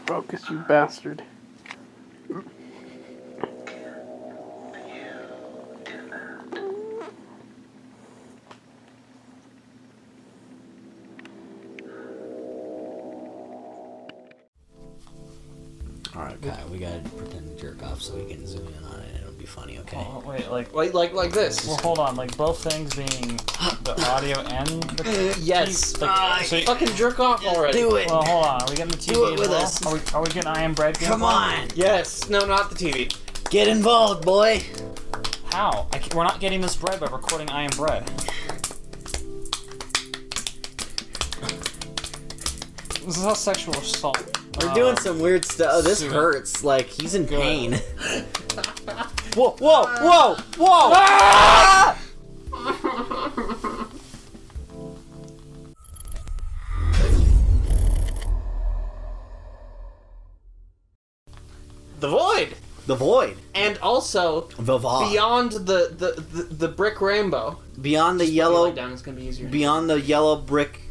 Focus, you bastard. Alright, Kyle, we gotta pretend to jerk off so we can zoom in on it and it'll be funny, okay? Oh, wait, like this. Well, hold on, like both things being the audio and the yes. Like, so fucking jerk off already. Do it. Well, hold on. Are we getting the TV Do it as with well? us. Are we getting I Am Bread? Come on. Yes. No, not the TV. Get involved, boy. How? We're not getting this bread by recording I Am Bread. This is not sexual assault. We're doing some weird stuff. Oh, this hurts. Like, he's in pain. Whoa, whoa, whoa, whoa! Ah! The Void. The Void. And also beyond the brick rainbow. Beyond the yellow. Down, it's gonna be easier. Beyond the yellow brick.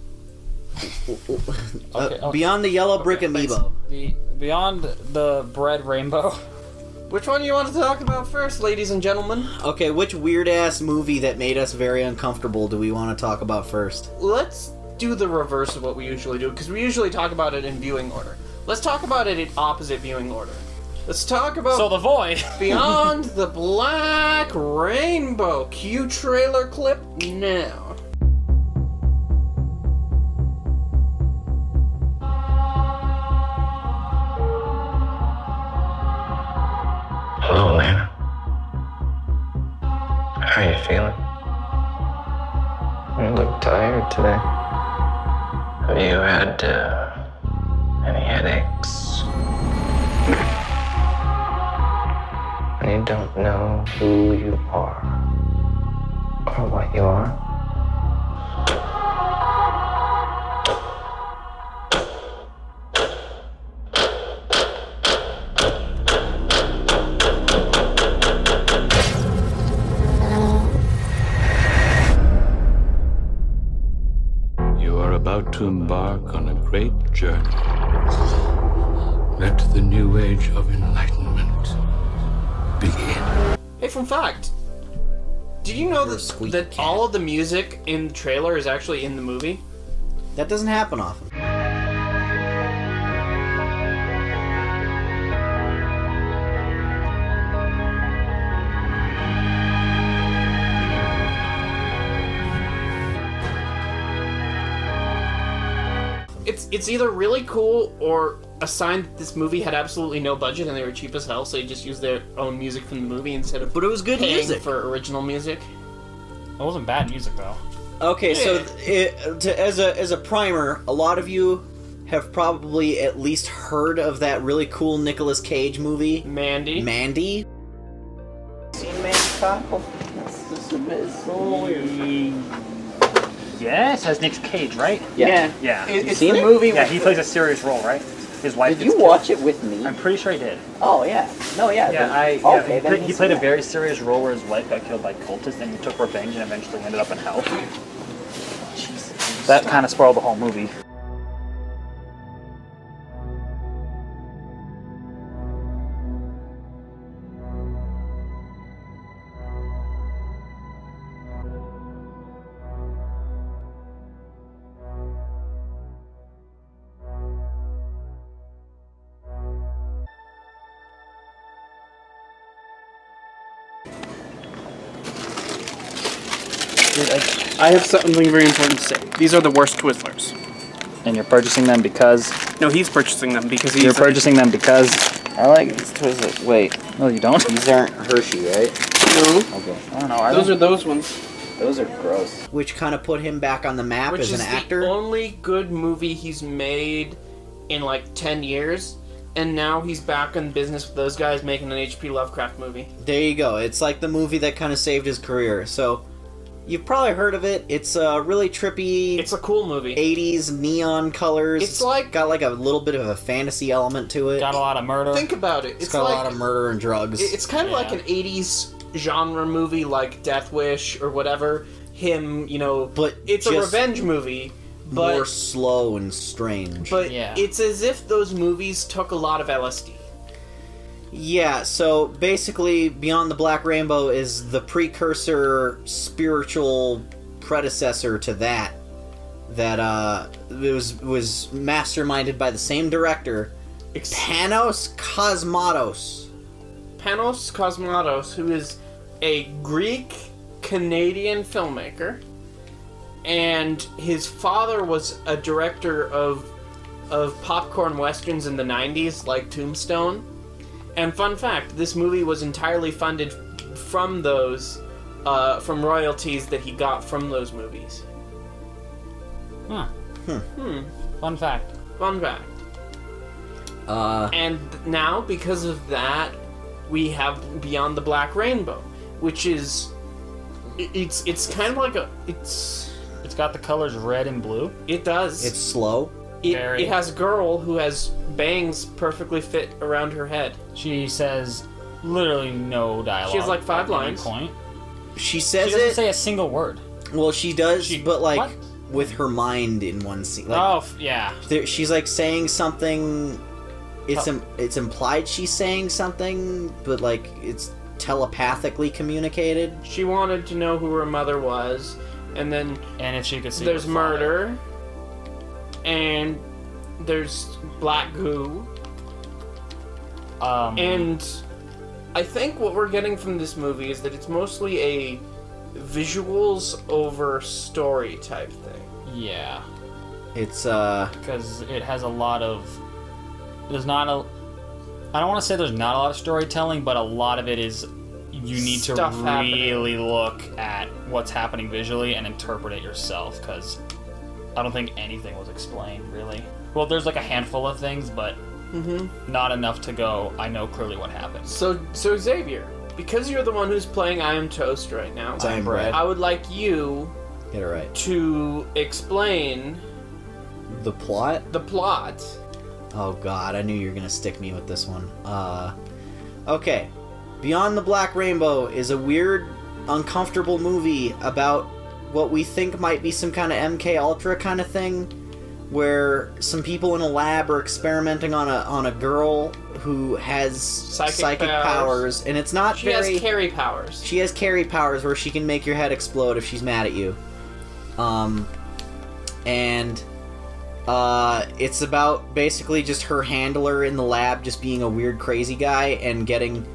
Beyond the yellow brick amiibo. Beyond the bread rainbow. Which one do you want to talk about first, ladies and gentlemen? Okay, which weird-ass movie that made us very uncomfortable do we want to talk about first? Let's do the reverse of what we usually do, because we usually talk about it in viewing order. Let's talk about it in opposite viewing order. Let's talk about... So The Void. Beyond the Black Rainbow. Cue trailer clip now. Hello, Lana. How are you feeling? You look tired today. Have you had any headaches? And you don't know who you are or what you are? About to embark on a great journey. Let the new age of enlightenment begin. Hey, fun fact. Did you know that all of the music in the trailer is actually in the movie? That doesn't happen often. It's either really cool or a sign that this movie had absolutely no budget and they were cheap as hell, so they just used their own music from the movie instead of. But it was good paying music for original music. It wasn't bad music though. Okay, so as a primer, a lot of you have probably at least heard of that really cool Nicolas Cage movie, Mandy. Mandy. Seen Mandy Kyle? Yes, has Nick Cage, right? Yeah. Yeah. It's the movie. Yeah, he plays a serious role, right? His wife. Did you watch it with me? I'm pretty sure he did. Oh yeah. No, yeah. Yeah, Okay, he played a very serious role where his wife got killed by cultists, and he took revenge and eventually ended up in hell. Jesus. That kind of spoiled the whole movie. I have something very important to say. These are the worst Twizzlers. And you're purchasing them because... No, he's purchasing them because he's... You're purchasing them because... I like these Twizzlers. Wait. No, you don't? These aren't Hershey, right? No. Okay. I don't know. Those are those ones. Those are gross. Which kind of put him back on the map as an actor. Which is the only good movie he's made in like 10 years. And now he's back in business with those guys making an H.P. Lovecraft movie. There you go. It's like the movie that kind of saved his career. So... You've probably heard of it. It's a really trippy... It's a cool movie. 80s neon colors. It's like... got like a little bit of a fantasy element to it. Got a lot of murder. Think about it. It's got like, a lot of murder and drugs. It's kind of like an 80s genre movie like Death Wish or whatever. Him, you know... But it's a revenge movie, more slow and strange. But Yeah. it's as if those movies took a lot of LSD. Yeah, so basically Beyond the Black Rainbow is the precursor spiritual predecessor to that it was masterminded by the same director, Panos Cosmatos. Panos Cosmatos, who is a Greek-Canadian filmmaker, and his father was a director of popcorn westerns in the 90s, like Tombstone. And fun fact, this movie was entirely funded from those, from royalties that he got from those movies. Fun fact. Fun fact. And now, because of that, we have Beyond the Black Rainbow, which is... It's kind of like a... It's got the colors red and blue. It does. It's slow. It has a girl who has bangs perfectly fit around her head. She says literally no dialogue. She has like 5 at any lines. point. She says She doesn't it. say a single word. Well, she does, but like what? with her mind in one scene. Like, Yeah. she's like saying something. It's implied she's saying something, but like it's telepathically communicated. She wanted to know who her mother was, and then And if she could see there's her father. murder, and there's black goo, and I think what we're getting from this movie is that it's mostly a visuals over story type thing. Yeah. It's Because it has a lot of... There's not a... I don't want to say there's not a lot of storytelling, but a lot of it is... You need to Stuff really look at what's happening visually and interpret it yourself, because I don't think anything was explained, really. Well, there's like a handful of things, but not enough to go, I know clearly what happened. So Xavier, because you're the one who's playing I Am Toast right now, I Am Bread. I would like you Get it right. to explain The plot? the plot. Oh god, I knew you were gonna stick me with this one. Okay. Beyond the Black Rainbow is a weird, uncomfortable movie about what we think might be some kind of MK Ultra kind of thing, where some people in a lab are experimenting on a girl who has psychic powers, and it's not She has carry powers. She has carry powers where she can make your head explode if she's mad at you. It's about basically just her handler in the lab just being a weird crazy guy and getting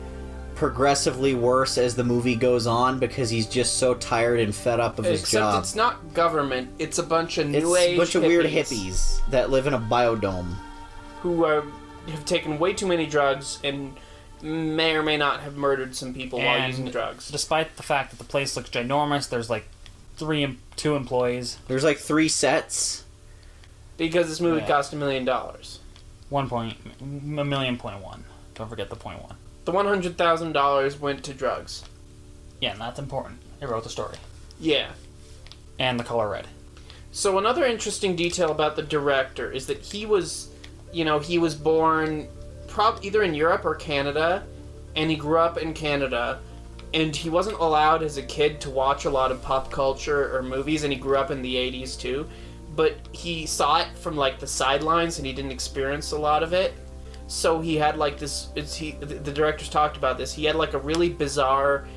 progressively worse as the movie goes on because he's just so tired and fed up of his job. Except it's not government, it's a bunch of new It's age a bunch of weird hippies that live in a biodome. who have taken way too many drugs and may or may not have murdered some people while And using drugs. Despite the fact that the place looks ginormous, there's like 2 employees. There's like 3 sets. Because this movie Yeah. cost $1 million. $1 million. Don't forget the point 1. The $100,000 went to drugs. Yeah, and that's important. It wrote the story. Yeah. And the color red. So another interesting detail about the director is that he was born either in Europe or Canada, and he grew up in Canada, and he wasn't allowed as a kid to watch a lot of pop culture or movies, and he grew up in the 80s too, but he saw it from like the sidelines and he didn't experience a lot of it. So he had like this, the directors talked about this, he had like a really bizarre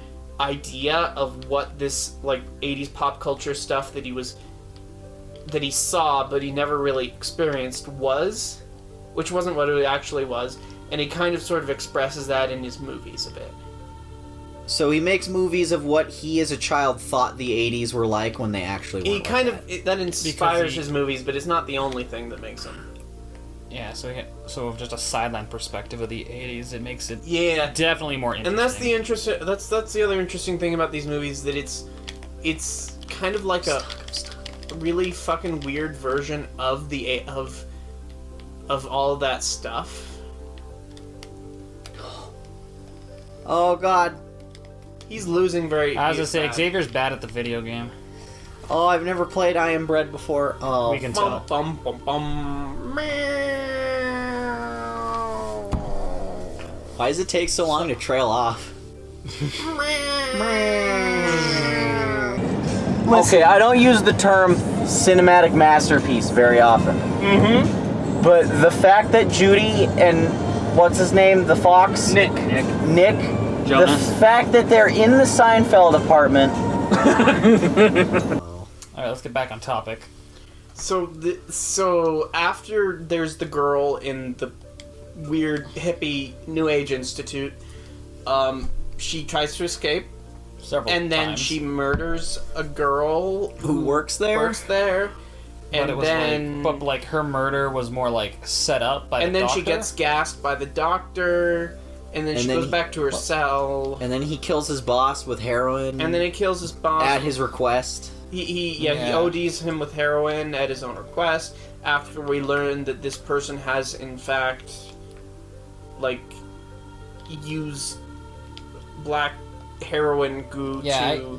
idea of what this like 80s pop culture stuff that he saw but he never really experienced was, which wasn't what it actually was, and he kind of sort of expresses that in his movies a bit. So he makes movies of what he as a child thought the 80s were like when they actually weren't. He kind like of that inspires his movies, but it's not the only thing that makes them. Yeah, so just a sideline perspective of the 80s, it makes it definitely more interesting. And that's the other interesting thing about these movies, that it's kind of like a really fucking weird version of of all of that stuff. Oh god. He's losing very. I was gonna say, bad. Xavier's bad at the video game. Oh, I've never played I Am Bread before. Oh, We can tell. Bum, bum, bum, bum. why does it take so long to trail off? Okay, I don't use the term cinematic masterpiece very often. Mm-hmm. But the fact that Judy and what's his name, the fox? Nick. Jonas. The fact that they're in the Seinfeld apartment. Alright, let's get back on topic. So after there's the girl in the weird hippie New Age Institute, she tries to escape, Several then times. she murders a girl Who works there? But And it was then, like her murder was more like set up by and the then doctor. she gets gassed by the doctor, and then she goes back to her cell, And then he kills his boss with heroin. and then he kills his boss at his request. He ODs him with heroin at his own request. After we learn that this person has in fact, like, used black heroin goo You are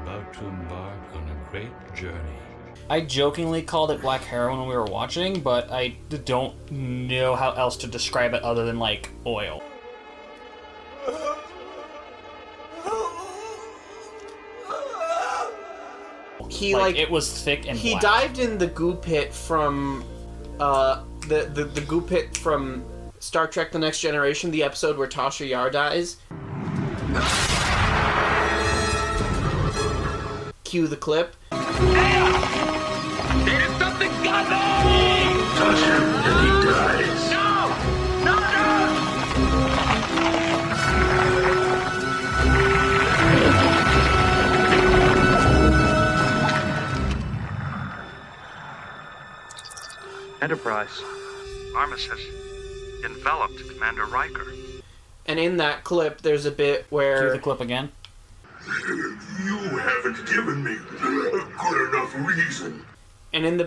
about to embark on a great journey. I jokingly called it black heroin when we were watching, but I don't know how else to describe it other than like oil. It was thick and he black. dived in the goo pit from the goo pit from Star Trek: The Next Generation, the episode where Tasha Yar dies. Cue the clip. Enterprise. Armistice. Enveloped Commander Riker. And in that clip, there's a bit where... Cue the clip again. You haven't given me a good enough reason. And in the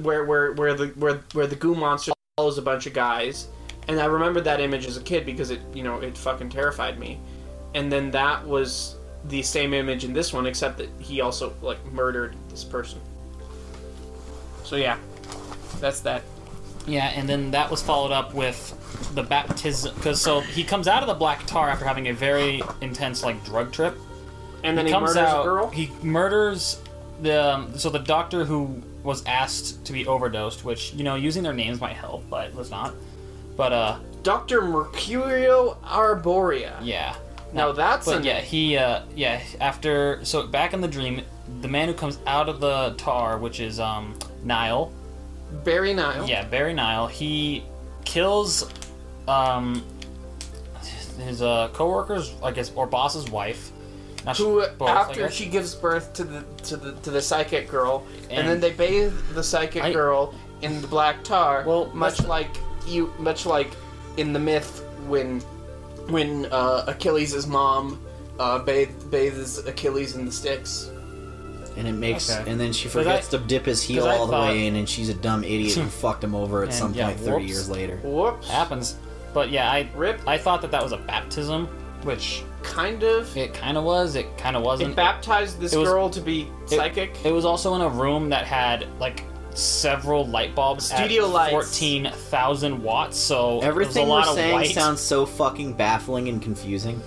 where the goo monster follows a bunch of guys, and I remembered that image as a kid because it fucking terrified me. And then that was the same image in this one, except that he also like murdered this person. So yeah, that's that. Yeah, and then that was followed up with the baptism, because he comes out of the black tar after having a very intense like drug trip, and then he comes murders out, a girl. He murders the doctor who was asked to be overdosed, which using their names might help, but let's not. But Dr. Mercurio Arborea. Yeah. Now that's but after back in the dream, the man who comes out of the tar, which is Nile. Barry Nile. Yeah, Barry Nile. He kills his co-worker's, I guess, or boss's wife. After she gives birth to the psychic girl, and then they bathe the psychic girl in the black tar. Well, much like in the myth when Achilles' mom bathes Achilles in the Styx. And it makes, and then she forgets to dip his heel all the way in, and she's a dumb idiot who fucked him over at some point 30 years later. Whoops. Happens. But yeah, I thought that was a baptism, which kind of. It kind of was. It kind of wasn't. It baptized this girl to be psychic. It was also in a room that had like several light bulbs, studio at lights, 14,000 watts. So everything we're saying sounds so fucking baffling and confusing.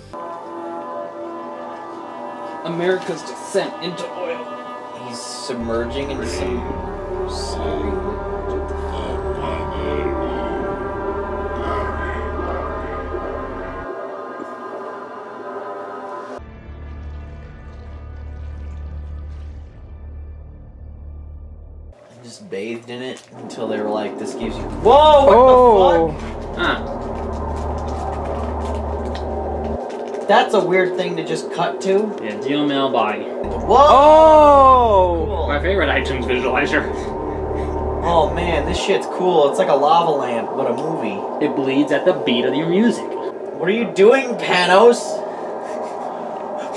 America's descent into oil. He's submerging into some just bathed in it until they were like, "This gives you." Whoa! What the fuck? That's a weird thing to just cut to. Yeah, deal mail body. Whoa! Cool. My favorite iTunes visualizer. Oh man, this shit's cool. It's like a lava lamp, but a movie. It bleeds at the beat of your music. What are you doing, Panos?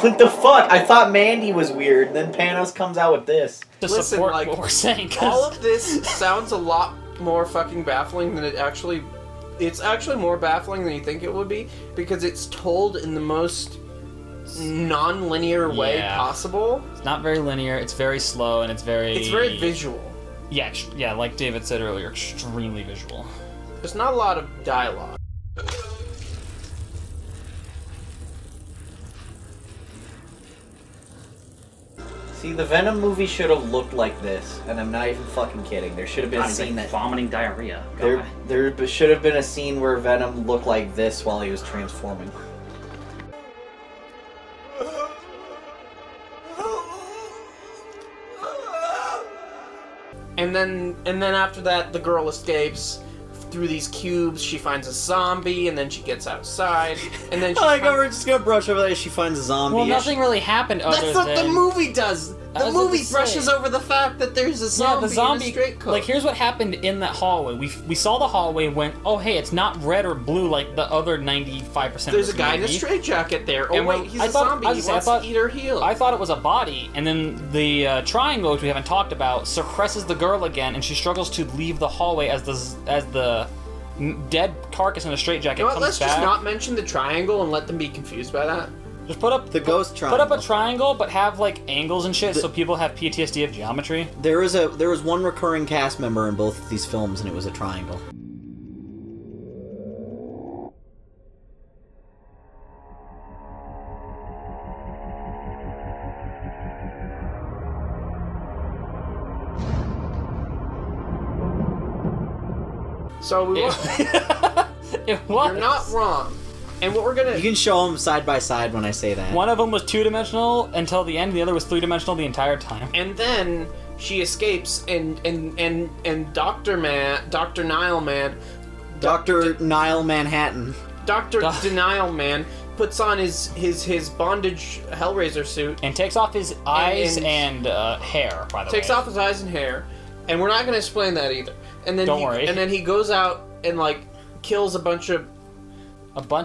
What the fuck? I thought Mandy was weird, then Panos comes out with this. Listen, support like, what we're saying. All of this sounds a lot more fucking baffling than it actually... It's actually more baffling than you think it would be, because it's told in the most non-linear way possible. It's not very linear, it's very slow, and it's very visual. Yeah, like David said earlier, extremely visual. There's not a lot of dialogue. See, See, the Venom movie should have looked like this, and I'm not even fucking kidding. There should have been a scene that vomiting diarrhea. There should have been a scene where Venom looked like this while he was transforming. And then after that, the girl escapes through these cubes. She finds a zombie, and then she gets outside, and then she we're just gonna brush over that. She finds a zombie. Well, nothing really happened. That's what the movie does. The movie brushes over the fact that there's a zombie, in a straight coat. Like, here's what happened in that hallway. We saw the hallway and went, oh, hey, it's not red or blue like the other 95% There's of a guy in a straitjacket there. Oh, wait, he's a zombie. He wants to eat her heel. I thought it was a body, and then the triangle, which we haven't talked about, suppresses the girl again, and she struggles to leave the hallway as the dead carcass in a straitjacket comes back. Let's just not mention the triangle and let them be confused by that. Just put up the ghost triangle. Put up a triangle, but have like angles and shit, so people have PTSD of geometry. There was one recurring cast member in both of these films, and it was a triangle. So we it was. You're not wrong. And what we're gonna... You can show them side by side when I say that. One of them was 2-dimensional until the end, the other was 3-dimensional the entire time. And then she escapes, and Dr. Nile Man... Dr. Nile Manhattan. Dr. Denial Man puts on his bondage Hellraiser suit. And takes off his eyes and hair, by the way. Takes off his eyes and hair. And we're not going to explain that either. And then Don't worry. And then he goes out and, like, kills a bunch of...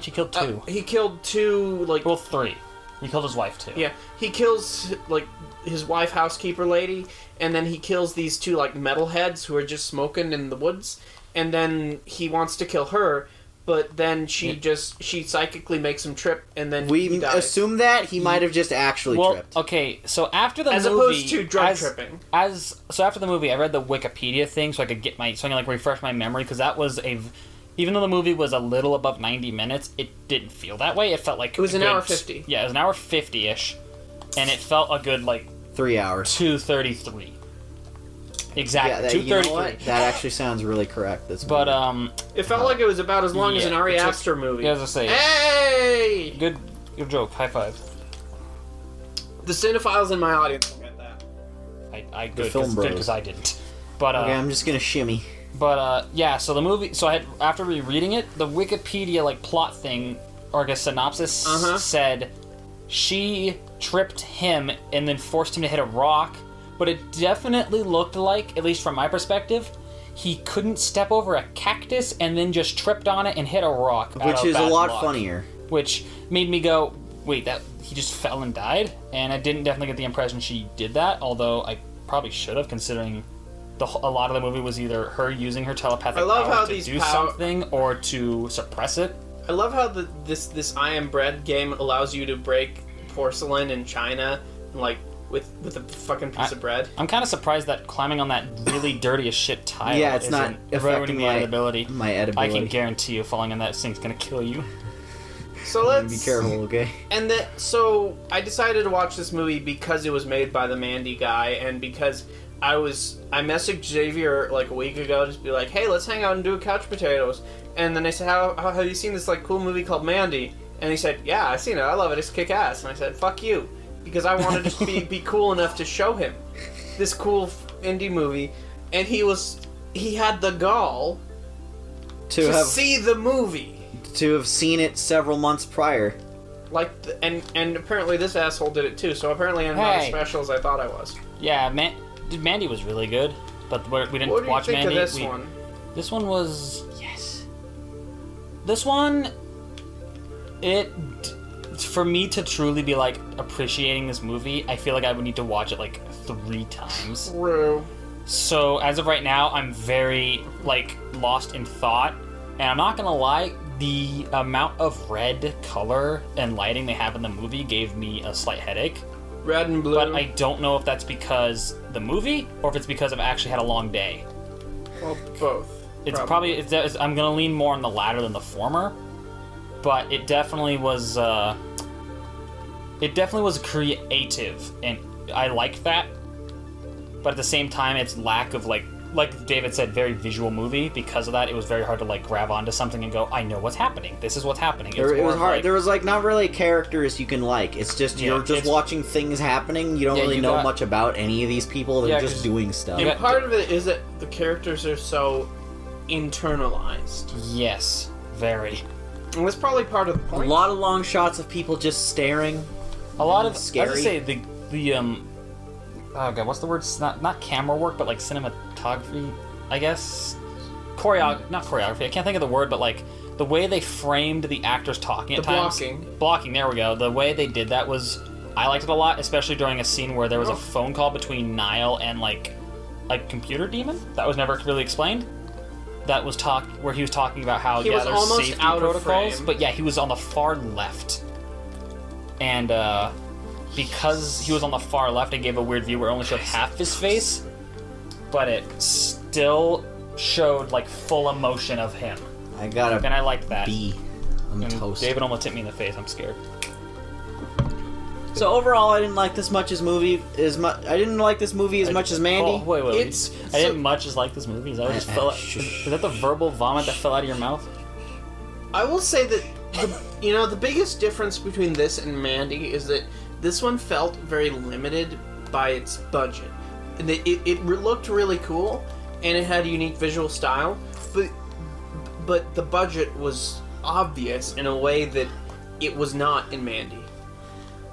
He killed 2. He killed 2, like... Well, 3. He killed his wife, too. Yeah. He kills, like, his wife, housekeeper lady, and then he kills these 2, like, metalheads who are just smoking in the woods, and then he wants to kill her, but then she psychically makes him trip, and then he dies. Assume that he might have just actually tripped. Okay, so after the movie... As opposed to drug tripping. So after the movie, I read the Wikipedia thing so I could get so I can, like, refresh my memory, because that was even though the movie was a little above 90 minutes, it didn't feel that way. It felt like... It was an hour 50. Yeah, it was an hour 50-ish. And it felt a good, like... 3 hours. 2:33. Exactly, yeah, 2:33. You know what? That actually sounds really correct. But, it felt like it was about as long as an Ari Aster movie. Yeah, as I say. Hey! Good joke. High five. The cinephiles in my audience will get that. Good, because I didn't. But, okay, I'm just gonna shimmy. But, yeah, so the movie... So after rereading it, the Wikipedia, like, plot thing, or I guess synopsis, said she tripped him and then forced him to hit a rock, but it definitely looked like, at least from my perspective, he couldn't step over a cactus and then just tripped on it and hit a rock. Which is a lot funnier. Which made me go, wait, he just fell and died? And I didn't definitely get the impression she did that, although I probably should have, considering... a lot of the movie was either her using her telepathic power to do something or to suppress it. I love how this I Am Bread game allows you to break porcelain in China, like with a fucking piece of bread. I'm kind of surprised that climbing on that really dirty as shit tile it's not affecting my edibility. My edibility. I can guarantee you falling on that thing's gonna kill you. So let's be careful, okay? And so I decided to watch this movie because it was made by the Mandy guy, and because I messaged Xavier like a week ago to be like, hey, let's hang out and do Couch Potatoes. And then I said, how have you seen this like cool movie called Mandy? And he said, yeah, I've seen it. I love it. It's kick ass. And I said, fuck you, because I wanted to be cool enough to show him this cool indie movie, and he had the gall to see the movie, to have seen it several months prior. Like, and apparently this asshole did it too. So apparently I'm not as special as I thought I was. Yeah, Mandy was really good, but we didn't watch Mandy. What do you think of this one? This one was... Yes. This one... For me to truly be, like, appreciating this movie, I feel like I would need to watch it, like, 3 times. True. So, as of right now, I'm very, like, lost in thought. And I'm not gonna lie, the amount of red color and lighting they have in the movie gave me a slight headache. Red and blue. But I don't know if that's because the movie, or if it's because I've actually had a long day. Well, both. It's probably I'm gonna lean more on the latter than the former. But it definitely was creative, and I like that, but at the same time, it's lack of like David said, very visual movie. Because of that, it was very hard to like grab onto something and go, I know what's happening. This is what's happening. It was hard. There was like not really characters you can like. It's just you're just watching things happening. You don't really know much about any of these people. They're just doing stuff. And part of it is that the characters are so internalized. Yes, very. And that's probably part of the point. A lot of long shots of people just staring. A lot of scary. I was gonna say the oh god, what's the word? It's not camera work, but like cinematography, I guess. Not choreography. I can't think of the word, but like the way they framed the actors talking at times. Blocking. There we go. The way they did that was, I liked it a lot, especially during a scene where there was a phone call between Niall and like a computer demon that was never really explained. That was where he was talking about how was there's almost safety out of protocols, frame. but yeah, he was on the far left, and because he was on the far left, it gave a weird view where it only showed half his face, but it still showed like full emotion of him. I got a and I liked that. B. I'm toast. David almost hit me in the face. I'm scared. So overall, I didn't like this much as movie as much. I didn't like this movie as much as Mandy. Oh, wait. I didn't much as like this movie. Is that what just fell out? Is that the verbal vomit that fell out of your mouth? I will say that the biggest difference between this and Mandy is that this one felt very limited by its budget. It looked really cool and it had a unique visual style, but the budget was obvious in a way that it was not in Mandy.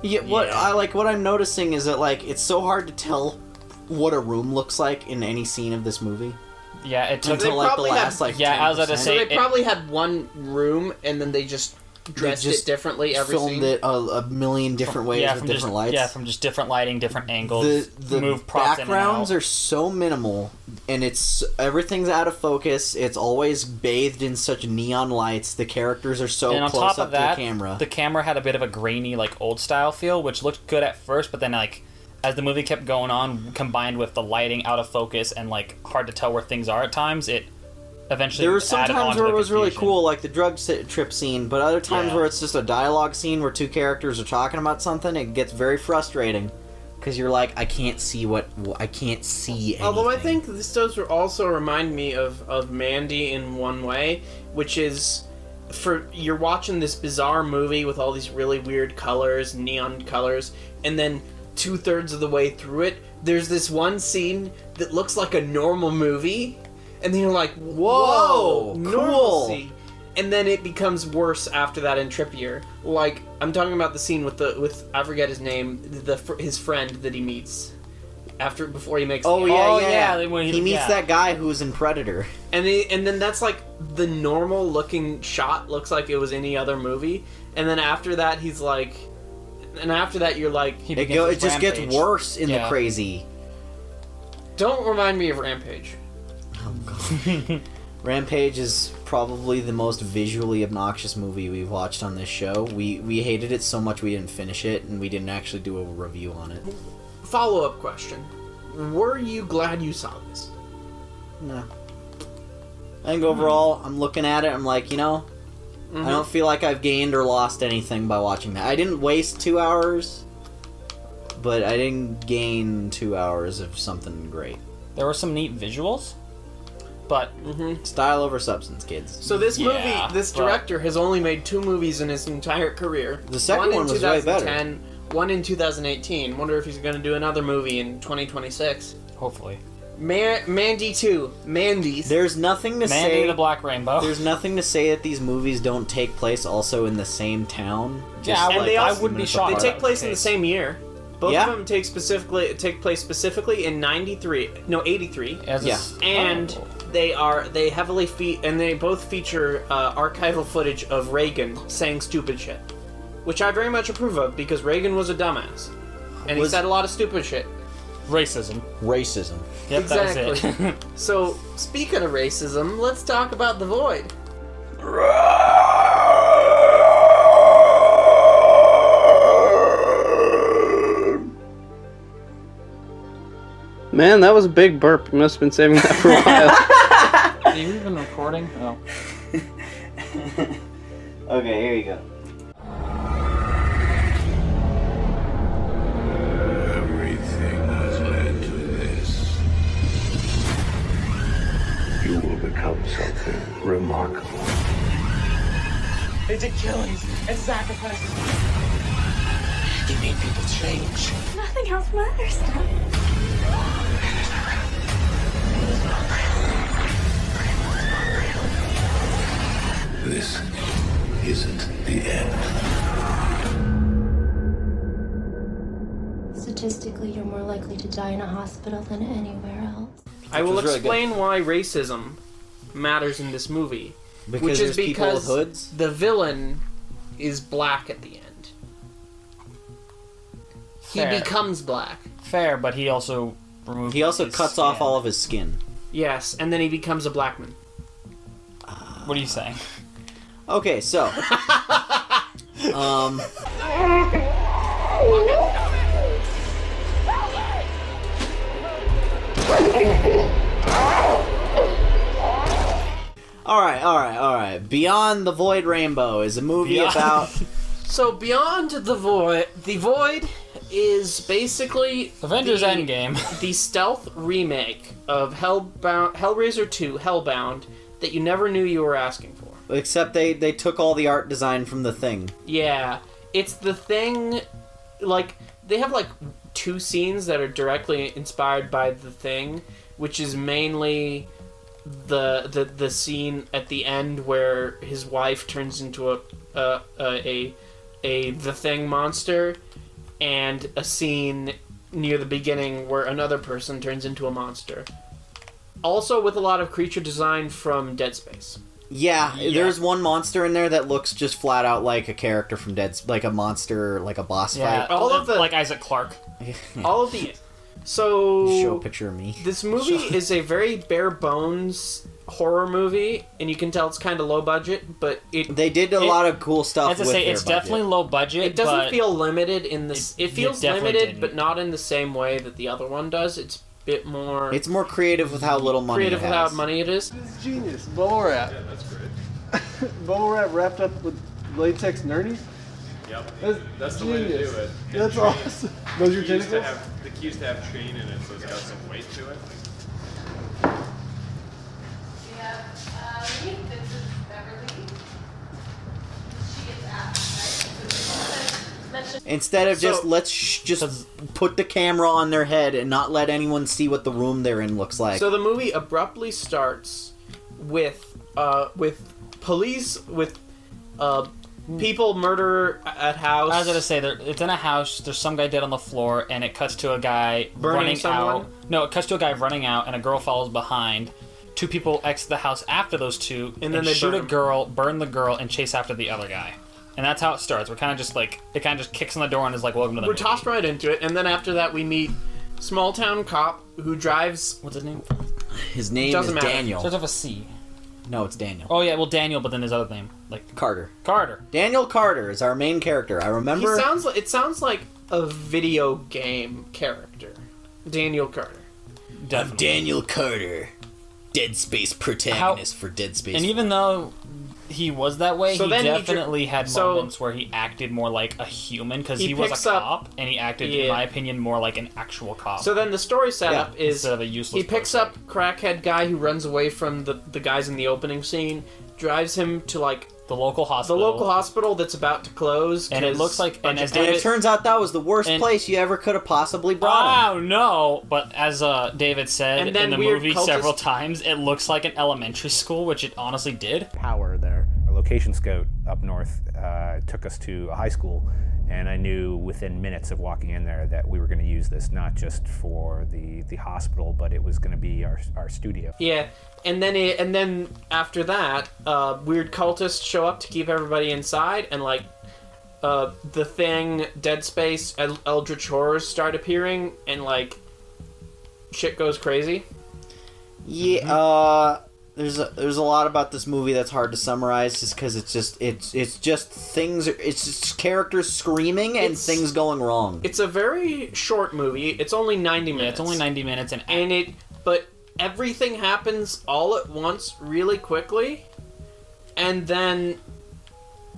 Yeah, what I'm noticing is that like it's so hard to tell what a room looks like in any scene of this movie. Yeah, it took until like the last 10%. I was about to say so they probably had one room and then they just dressed it differently every filmed scene. it a million different ways with different lights. Yeah, from just different lighting, different angles. The move props backgrounds are so minimal, and everything's out of focus. It's always bathed in such neon lights. The characters are so and on close top up of that, to the camera. The camera had a bit of a grainy, like old style feel, which looked good at first, but then like as the movie kept going on, combined with the lighting out of focus and like hard to tell where things are at times, it eventually there were some added times on where to it was the really confusion. cool, like the drug trip scene, but other times where it's just a dialogue scene where two characters are talking about something, it gets very frustrating because you're like, I can't see anything. Although I think this does also remind me of Mandy in one way, which is you're watching this bizarre movie with all these really weird colors, neon colors, and then 2/3 of the way through it, there's this one scene that looks like a normal movie. And then you're like, whoa, normalcy. Cool. And then it becomes worse after that and trippier. Like, I'm talking about the scene with I forget his name, his friend that he meets before he makes. He meets that guy who's in Predator. And then that's like the normal looking shot looks like it was any other movie. And then after that he's like, and after that you're like, it just gets worse in the crazy. Don't remind me of Rampage. Oh, God. Rampage is probably the most visually obnoxious movie we've watched on this show. We hated it so much we didn't finish it, and we didn't actually do a review on it. Follow-up question. Were you glad you saw this? No. I think overall, I'm looking at it, I'm like, I don't feel like I've gained or lost anything by watching that. I didn't waste 2 hours, but I didn't gain 2 hours of something great. There were some neat visuals. But style over substance, kids. So this director has only made 2 movies in his entire career. The second one was way better. One in 2018. Wonder if he's going to do another movie in 2026. Hopefully. Mandy 2. Mandy's. There's nothing to say. Mandy the Black Rainbow. There's nothing to say that these movies don't take place also in the same town. I wouldn't be shocked. They take place in the same year. Both of them take place specifically in 83. And they heavily they both feature archival footage of Reagan saying stupid shit, which I very much approve of because Reagan was a dumbass and he said a lot of stupid shit. Racism. Yep, exactly. That was it. So speaking of racism, let's talk about The Void. Man, that was a big burp. You must have been saving that for a while. Are you even recording? Oh. Okay, here you go. Everything become something remarkable. They did killings and sacrifices. You made people change. Nothing else matters now. This isn't the end. Statistically, you're more likely to die in a hospital than anywhere else. I will explain why racism matters in this movie. Because which is there's people with because hoods? the villain is black at the end. Fair. He becomes black. Fair, but he also removes. He also his cuts skin. off all of his skin. Yes, and then he becomes a black man. What are you saying? Okay, so All right. Beyond the Void Rainbow is a movie about. So Beyond the Void is basically Avengers Endgame, the stealth remake of Hellraiser 2 Hellbound that you never knew you were asking for. Except they took all the art design from The Thing. Yeah, it's The Thing. Like they have like 2 scenes that are directly inspired by The Thing, which is mainly the scene at the end where his wife turns into a The Thing monster, and a scene near the beginning where another person turns into a monster. Also with a lot of creature design from Dead Space. Yeah, there's one monster in there that looks just flat out like a character from like a monster, like a boss fight. All of the like Isaac Clarke. All of the so show a picture of me. This movie is a very bare bones horror movie, and you can tell it's kind of low budget, but they did a lot of cool stuff. As I say, it's definitely low budget. It doesn't but feel limited in this. It feels definitely limited, didn't. but not in the same way that the other one does. It's a bit more. It's more creative with how little money creative it with has. how money it is. It's genius. Bubble wrap. Yeah, that's great. Bubble wrap wrapped up with latex nerdies. Yep. That's the way to genius. do it. That's And awesome. Those are your tentacles? The key is to have chain in it, so it's got some weight to it. Instead of just just put the camera on their head and not let anyone see what the room they're in looks like. So the movie abruptly starts with police people murder at house. I was gonna say it's in a house. There's some guy dead on the floor, and it cuts to a guy Burning running someone? out. No, it cuts to a guy running out, and a girl follows behind. 2 people exit the house after those 2, And then they shoot burn a him. girl, burn the girl, and chase after the other guy. And that's how it starts. We're kind of just like it kind of just kicks on the door and is like, "Welcome to the We're movie." tossed right into it, and then after that we meet small town cop who drives. What's his name? His name Doesn't is matter. Daniel. Starts with a C. No, it's Daniel. Oh yeah, well Daniel, but then his other name like Carter. Carter. Daniel Carter is our main character. I remember. It sounds like a video game character. Daniel Carter. I'm Daniel Carter, Dead Space protagonist for Dead Space. And even though he was that way, So he then he definitely had so- moments where he acted more like a human because He he was picks a up- cop, and he acted, Yeah. in my opinion, more like an actual cop. So then the story setup is Instead of a useless he picks up crackhead guy who runs away from the guys in the opening scene, drives him to like the local hospital. The local hospital that's about to close. And it 'cause looks like- and bunch as of And it David- turns out that was the worst place you ever could have possibly brought him. Oh no! But as David said And then in the weird movie cultist- several times, it looks like an elementary school, which it honestly did. Power there. Our location scout up north took us to a high school, and I knew within minutes of walking in there that we were going to use this not just for the hospital, but it was going to be our studio. Yeah, and then after that, weird cultists show up to keep everybody inside, and like The Thing, Dead Space, Eldritch horrors start appearing, and like shit goes crazy. Yeah, there's a lot about this movie that's hard to summarize, just because it's just things. It's just characters screaming and things going wrong. It's a very short movie. It's only 90 minutes. Yeah, it's only 90 minutes, but everything happens all at once, really quickly, and then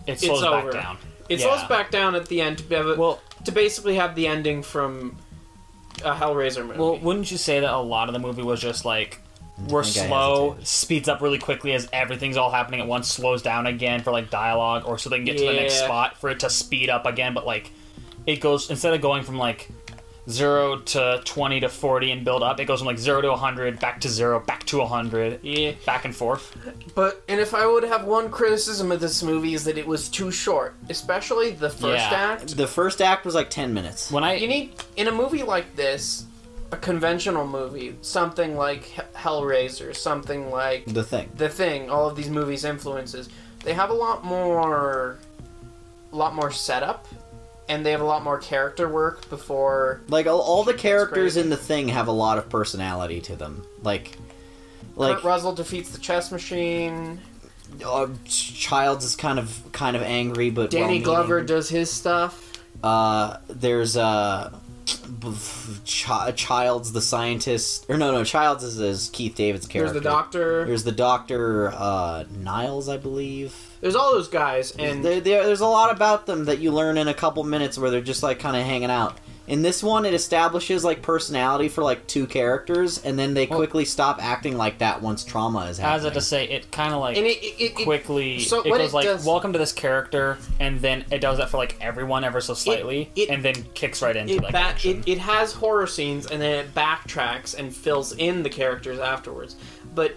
it slows back over. down. It Yeah. slows back down at the end to basically have the ending from a Hellraiser movie. Well, wouldn't you say that a lot of the movie was just like were think I slow, speeds up really quickly as everything's all happening at once, slows down again for like dialogue, or so they can get to the next spot for it to speed up again. But like, it goes, instead of going from like 0 to 20 to 40 and build up, it goes from like 0 to 100, back to 0, back to 100, back and forth. And if I would have one criticism of this movie is that it was too short, especially the first act. The first act was like 10 minutes. You need, in a movie like this, a conventional movie, something like Hellraiser, something like The Thing, all of these movies' influences, they have a lot more setup. And they have a lot more character work before... Like, all the characters in The Thing have a lot of personality to them. Like Kurt Russell defeats the chess machine. Childs is kind of angry, but Danny Glover does his stuff. There's Childs the scientist... Or no, Childs is Keith David's character. There's the doctor. There's the doctor, Niles, I believe. There's all those guys, and there's a lot about them that you learn in a couple minutes where they're just like kind of hanging out. In this one, it establishes like personality for like 2 characters, and then they quickly stop acting like that once trauma is happening. As I to say, it kind of like quickly so it goes like, does, welcome to this character, and then it does that for like everyone ever so slightly, and then kicks right into action. It has horror scenes, and then it backtracks and fills in the characters afterwards. But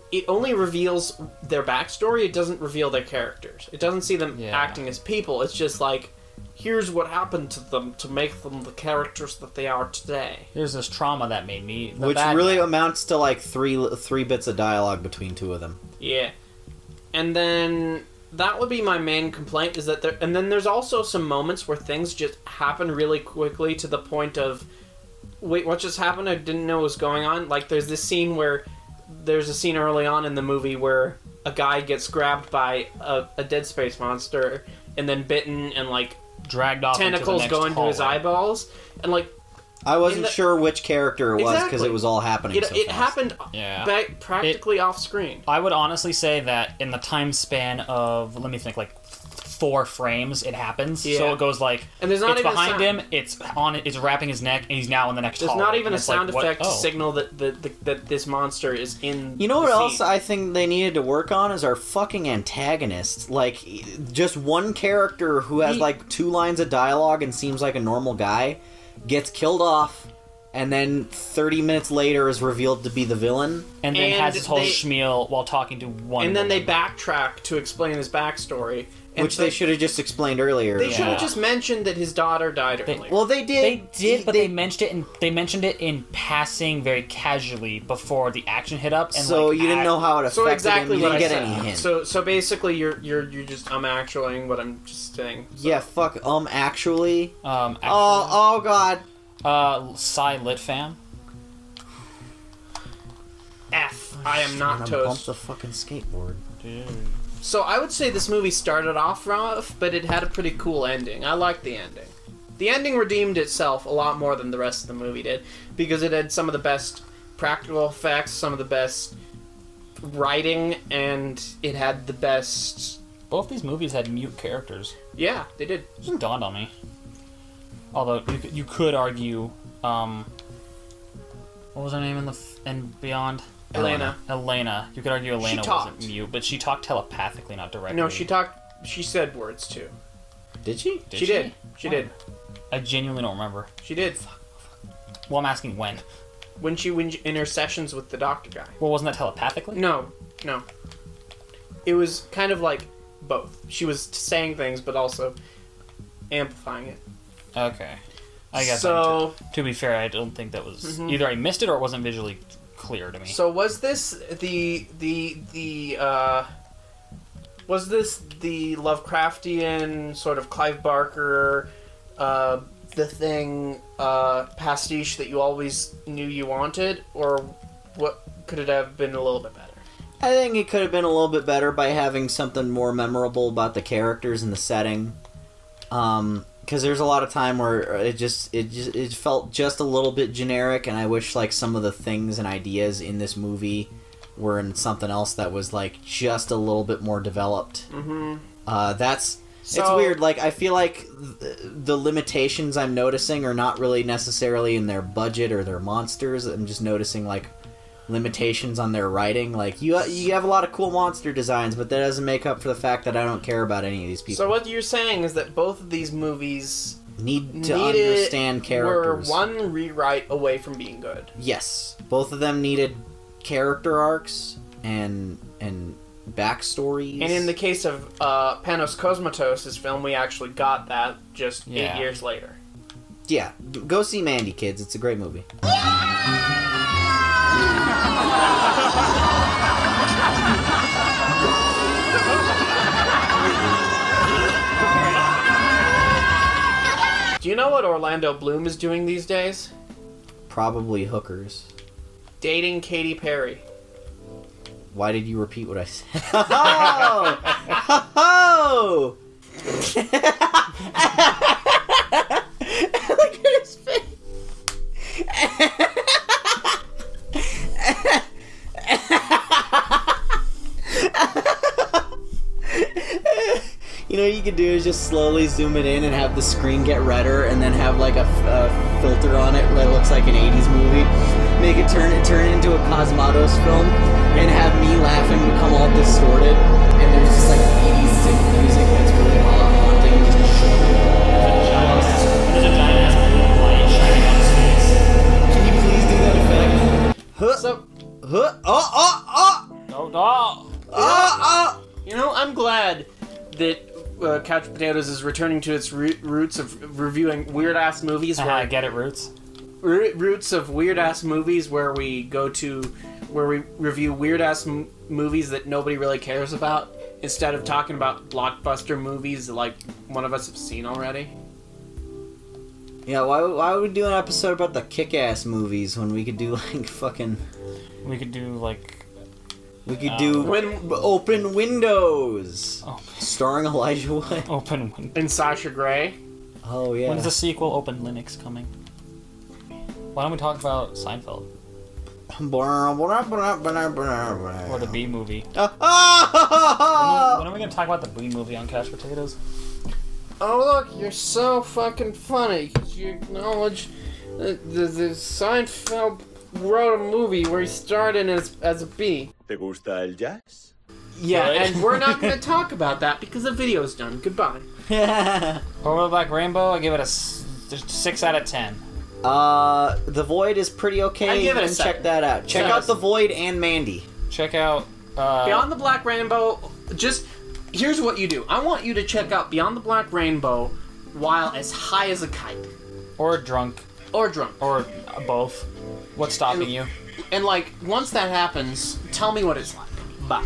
it only reveals their backstory. It doesn't reveal their characters. It doesn't see them acting as people. It's just like, here's what happened to them to make them the characters that they are today. Here's this trauma that made me which really amounts to like three bits of dialogue between 2 of them. Yeah. And then that would be my main complaint, is that and then there's also some moments where things just happen really quickly to the point of, wait, what just happened? I didn't know what was going on. Like, there's this scene where there's a scene early on in the movie where a guy gets grabbed by a Dead Space monster and then bitten and like dragged off, tentacles go into his eyeballs, and like I wasn't sure which character it was because it was all happening. It happened practically off screen. I would honestly say that in the time span of, let me think, like 4 frames, it happens. Yeah. So it goes like, and there's not it's even behind him, it's wrapping his neck, and he's now in the next There's hallway. not even a it's sound like, effect to signal that this monster is in. You know what else I think they needed to work on is our fucking antagonist. Like, just one character who has like 2 lines of dialogue and seems like a normal guy gets killed off, and then 30 minutes later is revealed to be the villain. And then has his whole schmeal while talking to one And then woman. they backtrack to explain his backstory. Which they should have just explained earlier. They should have just mentioned that his daughter died earlier. Well, they did. But they mentioned it in passing very casually before the action hit up. And so you didn't know how it affected so exactly him. You what didn't I get said. any hint. So basically, you're just actuallying what I'm just saying. So. Yeah, fuck. Actually. Actually. Oh god. Psy Lit Fam. I am not toast. Bump the fucking skateboard. Dude. So I would say this movie started off rough, but it had a pretty cool ending. I liked the ending. The ending redeemed itself a lot more than the rest of the movie did, because it had some of the best practical effects, some of the best writing, and it had the best... Both these movies had mute characters. Yeah, they did. It just dawned on me. Although, you could argue, what was her name in Beyond? Elena. You could argue Elena wasn't mute, but she talked telepathically, not directly. No, she said words too. Did she? She did. She did. I genuinely don't remember. She did. Well, I'm asking when. When she in her sessions with the doctor guy. Well, wasn't that telepathically? No. It was kind of like both. She was saying things, but also amplifying it. Okay. I guess so. To be fair, I don't think that was either I missed it or it wasn't visually clear to me. So was this the Lovecraftian sort of Clive Barker, The Thing pastiche that you always knew you wanted, or what could it have been a little bit better? I think it could have been a little bit better by having something more memorable about the characters and the setting. Because there's a lot of time where it felt just a little bit generic, and I wish like some of the things and ideas in this movie were in something else that was like just a little bit more developed. It's weird. Like, I feel like the limitations I'm noticing are not really necessarily in their budget or their monsters. I'm just noticing like limitations on their writing. Like, you have a lot of cool monster designs, but that doesn't make up for the fact that I don't care about any of these people. So what you're saying is that both of these movies need to understand characters. Were one rewrite away from being good. Yes. Both of them needed character arcs and backstories. And in the case of Panos Cosmatos' film, we actually got that just 8 years later. Yeah. Go see Mandy, kids. It's a great movie. Do you know what Orlando Bloom is doing these days? Probably hookers. Dating Katy Perry. Why did you repeat what I said? Oh! Oh! Look at his face. You know what you could do is just slowly zoom it in and have the screen get redder, and then have like a filter on it that looks like an 80s movie. Make it turn into a Cosmatos film, and have me laughing become all distorted, and there's just like 80s synth music that's really haunting. There's a giant ass blue light shining on his face. Can you please do that effect? You know, I'm glad that Couch Potatoes is returning to its roots of reviewing weird-ass movies. I get it, roots. Roots of weird-ass movies where we review weird-ass movies that nobody really cares about, instead of talking about blockbuster movies like one of us have seen already. Yeah, why would we do an episode about the kick-ass movies when we could do like fucking... We could do like... We could do Open Windows, starring Elijah Wood. Open Windows. And Sasha Grey. Oh yeah. When's the sequel, Open Linux, coming? Why don't we talk about Seinfeld? Or the B movie. When are we gonna talk about the B movie on Couch Potatoes? Oh look, you're so fucking funny because you acknowledge that the Seinfeld wrote a movie where he starred in as a bee. ¿Te gusta el jazz? Yeah, and we're not going to talk about that because the video's done. Goodbye. Over the Black Rainbow, I give it a 6 out of 10. The Void is pretty okay. I give it a 7. Check 7. that out. Check out The Void and Mandy. Check out... Beyond the Black Rainbow, here's what you do. I want you to check out Beyond the Black Rainbow while as high as a kite. Or drunk. Or drunk. Or both. What's stopping you? And, like, once that happens, tell me what it's like. Bye.